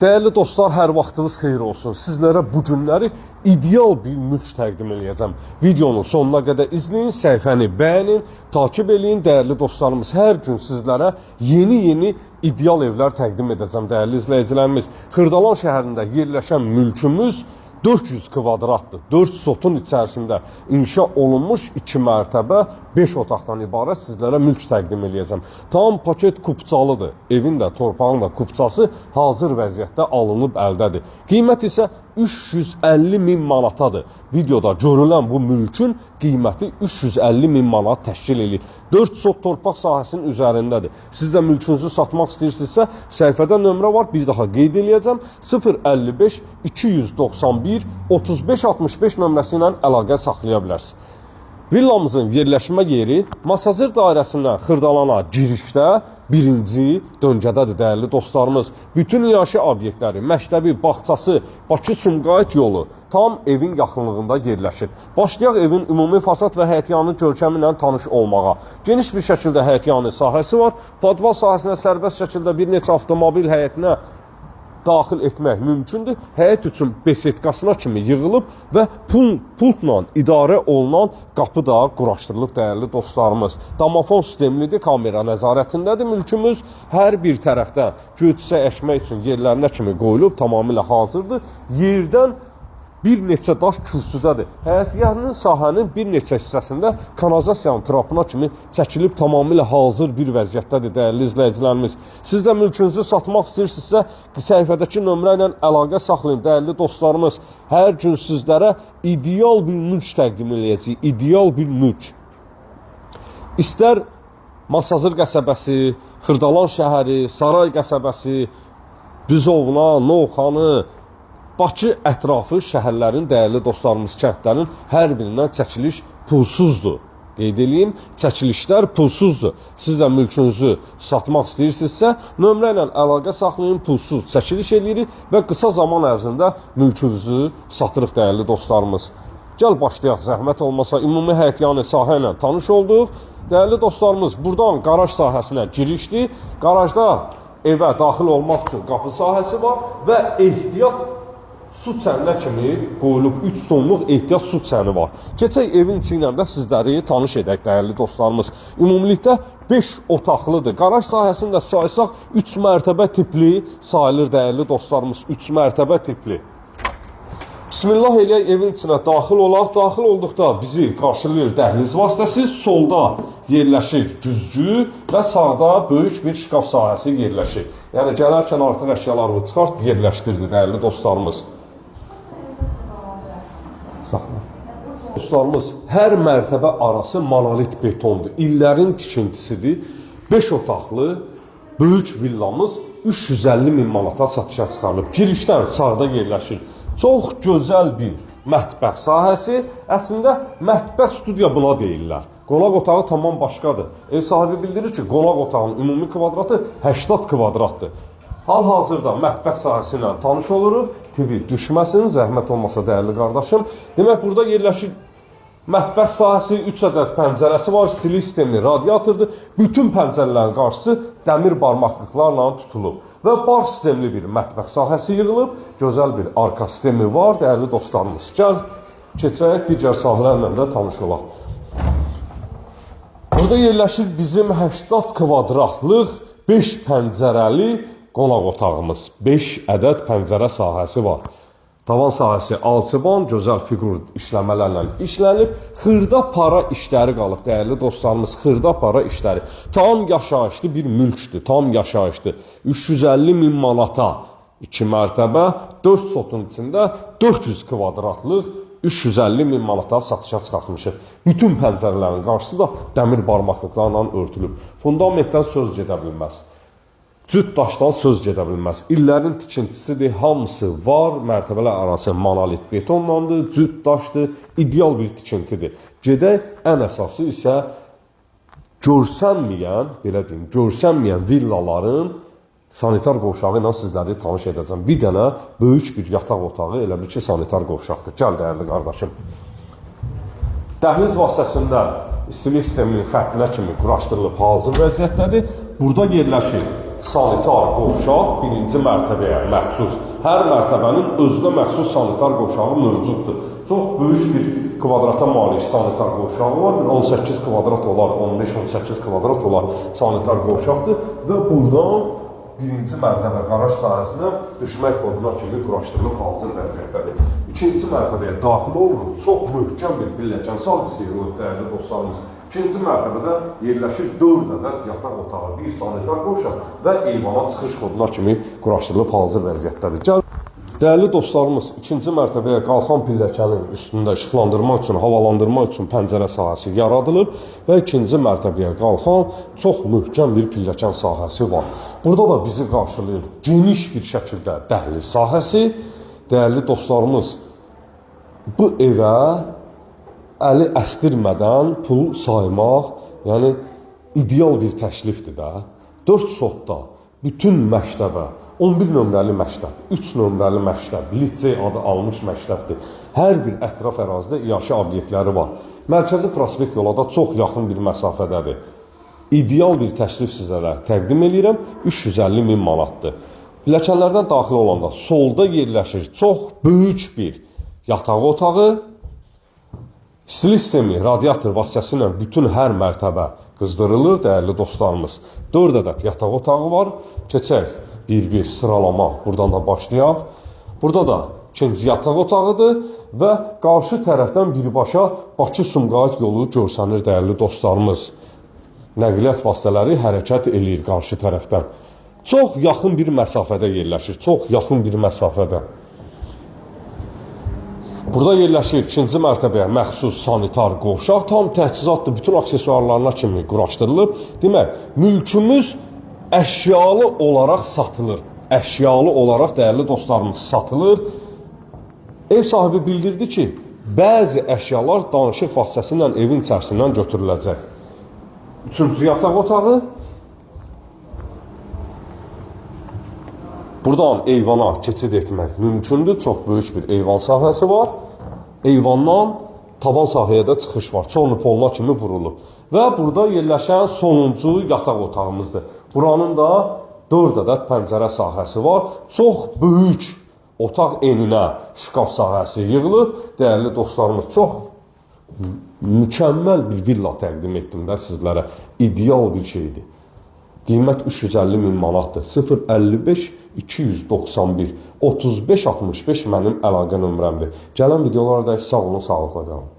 Değerli dostlar, hər vaxtınız xeyir olsun. Sizlərə bu günləri ideal bir mülk təqdim edəcəm. Videonun sonuna qədər izləyin, səhifəni bəyənin, takip edin. Değerli dostlarımız, hər gün sizlərə yeni ideal evlər təqdim edəcəm. Değerli izləyicilərimiz, Xırdalan şəhərində yerləşən mülkümüz 400 kvadratdır. 4 sotun içərisində inşa olunmuş 2 mərtəbə 5 otaqdan ibarət sizlərə mülk təqdim edəcəm. Tam paket kupçalıdır. Evin də, torpağın da kupçası hazır vəziyyətdə alınıb əldədir. Qiymət isə 350 min manatadır. Videoda görülən bu mülkün qiyməti 350 min manat təşkil edir. 4 sot torpaq sahəsinin üzərindədir. Siz də mülkünüzü satmaq istəyirsinizsə, səhifədə nömrə var, bir daha qeyd edəcəm. 055 291 35 65 nömrəsi ilə əlaqə saxlaya bilərsiniz. Villamızın yerləşmə yeri Masazır dairəsindən Xırdalana girişdə birinci döngədədir, dəyərli dostlarımız. Bütün yaşayış obyektləri, məktəbi, bağçası, Bakı-Sumqayıt yolu tam evin yaxınlığında yerləşir. Başlayaq evin ümumi fasad və həyətyanı görkəmi ilə tanış olmağa. Geniş bir şəkildə həyətyanı sahəsi var. Padval sahəsinə sərbəst şəkildə bir neçə avtomobil həyətinə daxil etmək mümkündür. Həyət üçün besetkasına kimi yığılıb və pultla idarə olunan qapı da quraşdırılıb, dəyərli dostlarımız. Damafon sistemlidir, kamera nəzarətindədir mülkümüz. Hər bir tərəfdən götüsə əkmək üçün yerlərinə kimi qoyulub, tamamilə hazırdır. Yerdən bir neçə daş kürsüdədir. Həyətyanın sahənin bir neçə hissəsində kanalizasiyanın trapına kimi çəkilib tamamilə hazır bir vəziyyətdədir, dəyərli izləyicilərimiz. Siz də mülkünüzü satmaq istəyirsinizsə, səhifədəki nömrə ilə əlaqə saxlayın, dəyərli dostlarımız. Hər gün sizlərə ideal bir mülk təqdim edəcəyik, ideal bir mülk. İstər Masazır qəsəbəsi, Xırdalan şəhəri, Saray qəsəbəsi, Büzovna, Novxanı, Bakı ətrafı şəhərlərin, dəyərli dostlarımız, kəndlərin hər birindən çəkiliş pulsuzdur. Qeyd edeyim, çəkilişlər pulsuzdur. Siz də mülkünüzü satmaq istəyirsinizsə, nömrə ilə əlaqə saxlayın, pulsuz çəkiliş edirik və qısa zaman ərzində mülkünüzü satırıq, dəyərli dostlarımız. Gəl başlayaq, zəhmət olmasa, ümumi həyətyanı sahə ilə tanış olduq. Dəyərli dostlarımız, buradan qaraj sahəsinə girişdir. Qarajda evə daxil olmaq üçün qapı sahəsi var və ehtiyat su çəninə kimi qoyulub 3 tonluq ehtiyat su çəni var. Keçək evin içi ilə də sizləri tanış edək, dəyərli dostlarımız. Ümumilikdə 5 otaqlıdır. Qaraj sahəsində saysaq 3 mərtəbə tipli sayılır, dəyərli dostlarımız. 3 mərtəbə tipli. Bismillah eləyək, evin içinə daxil olaq. Daxil olduqda bizi qarşılayır dəhliz vasitəsi. Solda yerləşir güzgü və sağda böyük bir şkaf sahəsi yerləşir. Yəni gələrkən artıq əşyalarını çıxart, yerləşdirdi, dəyərli dostlarımız. Saxla. Dostlarımız, hər mərtəbə arası monolit betondur. İllərin tikintisidir. 5 otaqlı böyük villamız 350 min manata satışa çıxarılıb. Girişdən sağda yerləşir. Çox gözəl bir mətbəx sahəsi. Əslində mətbəx studiya buna deyirlər. Qonaq otağı tamam başqadır. Ev sahibi bildirir ki, qonaq otağının ümumi kvadratı 80 kvadratdır. Hal-hazırda mətbəx sahəsi ilə tanış oluruq. TV düşməsin, zəhmət olmasa dəyərli qardaşım. Demək, burada yerləşir mətbəx sahəsi, 3 ədəd pəncərəsi var, stili sistemli radiatordur. Bütün pəncərələrin qarşısı dəmir barmaqlıqlarla tutulub. Və bar sistemli bir mətbəx sahəsi yığılıb. Gözəl bir arka sistemi var, dəyərli dostlarımız. Gəl, keçək, digər sahələrlə də tanış olaq. Burada yerləşir bizim 80 kvadratlıq 5 pəncərəli qonaq otağımız. 5 ədəd pəncərə sahəsi var. Tavan sahəsi alçıban, gözəl fiqur işləmələrlə işlənib. Xırda para işləri qalıb, dəyərli dostlarımız, xırda para işləri. Tam yaşayışlı bir mülkdür, tam yaşayışlı. 350 min manata 2 mərtəbə, 4 sotun içində 400 kvadratlıq 350 min manata satışa çıxartmışıq. Bütün pəncərələrin qarşısı da dəmir barmaqlıqlarla örtülüb. Fundamentdən söz gedə bilməz. Cüt daşdan söz gedə bilməz. İllərin tikintisidir, hamısı var. Mərtəbələr arası monolit betonlandır, cüt daşdır, ideal bir tikintidir. Gedək, ən əsası isə görsənməyən, belə deyim, görsənməyən villaların sanitar qovşağı ilə sizləri tanış edəcəm. Bir dənə böyük bir yataq otağı, elə bir ki, sanitar qovşaqdır. Gəl, dəyərli qardaşım. Dəhliz vasitəsində istilik sisteminin xəttinə kimi quraşdırılıb hazır vəziyyətdədir. burada yerləşir sanitar qovşaq birinci mərtəbəyə məxsus. Hər mərtəbənin özünə məxsus sanitar qovşağı mövcuddur. Çox böyük bir kvadrata malik sanitar qovşağı var. 18 kvadrat olar, 15-18 kvadrat olar sanitar qovşaqdır və buradan birinci mərtəbə qaraj sahəsinə düşmək fonuna kimi quraşdırılıb hazır vəziyyətdədir. İkinci mərtəbəyə daxil oluruq. Çox möhkəm bir pilləkən sal istəyirək, dəyərli dostlarımız. İkinci mərtəbədə yerləşir 4 ədəd yataq otağı, bir sanitar qovşaq və eyvana çıxış fonuna kimi quraşdırılıb hazır vəziyyətdədir. Dəyərli dostlarımız, ikinci mərtəbəyə qalxan pilləkənin üstündə işıqlandırma üçün, havalandırma üçün pəncərə sahəsi yaradılıb və ikinci mərtəbəyə qalxan çox möhkəm bir pilləkən sahəsi var. Burada da bizi qarşılayır geniş bir şəkildə dəhliz sahəsi. Dəyərli dostlarımız, bu evə əli əstirmədən pul saymaq, yəni ideal bir təklifdir də. 4 sotda bütün məktəbə, 11 nömrəli məktəb, 3 nömrəli məktəb, lisey adı almış məktəbdir. Hər bir ətraf ərazidə iaşə obyektləri var. Mərkəzi prospekt yola da çox yaxın bir məsafədədir. İdeal bir təklif sizlərə təqdim edirəm, 350 min manatdır. Pilləkənlərdən daxil olanda solda yerləşir çox böyük bir yataq otağı. Sistemi, radiator vasitəsilə bütün hər mərtəbə qızdırılır, dəyərli dostlarımız. 4 ədəd yataq otağı var. Keçək bir-bir sıralama, buradan da başlayaq. Burada da ikinci yataq otağıdır və qarşı tərəfdən birbaşa Bakı-Sumqayıt yolu görsənir, dəyərli dostlarımız. Nəqliyyat vasitələri hərəkət eləyir qarşı tərəfdən. Çox yaxın bir məsafədə yerləşir, çox yaxın bir məsafədə. Burada yerləşir ikinci mərtəbəyə məxsus sanitar qovşaq, tam təchizatlı bütün aksesuarlarına kimi quraşdırılıb. Demək, mülkümüz əşyalı olaraq satılır. Əşyalı olaraq, dəyərli dostlarımız, satılır. Ev sahibi bildirdi ki, bəzi əşyalar danışıq vasitəsilə evin içərisindən götürüləcək. Üçüncü yataq otağı. Buradan eyvana keçid etmək mümkündür. Çox böyük bir eyvan sahəsi var. Eyvandan tavan sahəyə də çıxış var. Çoğunu poluna kimi vurulub. Və burada yerləşən sonuncu yataq otağımızdır. Buranın da 4 ədəd pəncərə sahəsi var. Çox böyük otaq eninə şkaf sahəsi yığılıb. Dəyərli dostlarımız, çox mükəmməl bir villa təqdim etdim də sizlərə. İdeal bir şeydir. Qiymət 350 min manatdır. 055 291 35 65 mənim əlaqə nömrəmdir. Gələn videolarda sağ olun, sağlıqla qalın.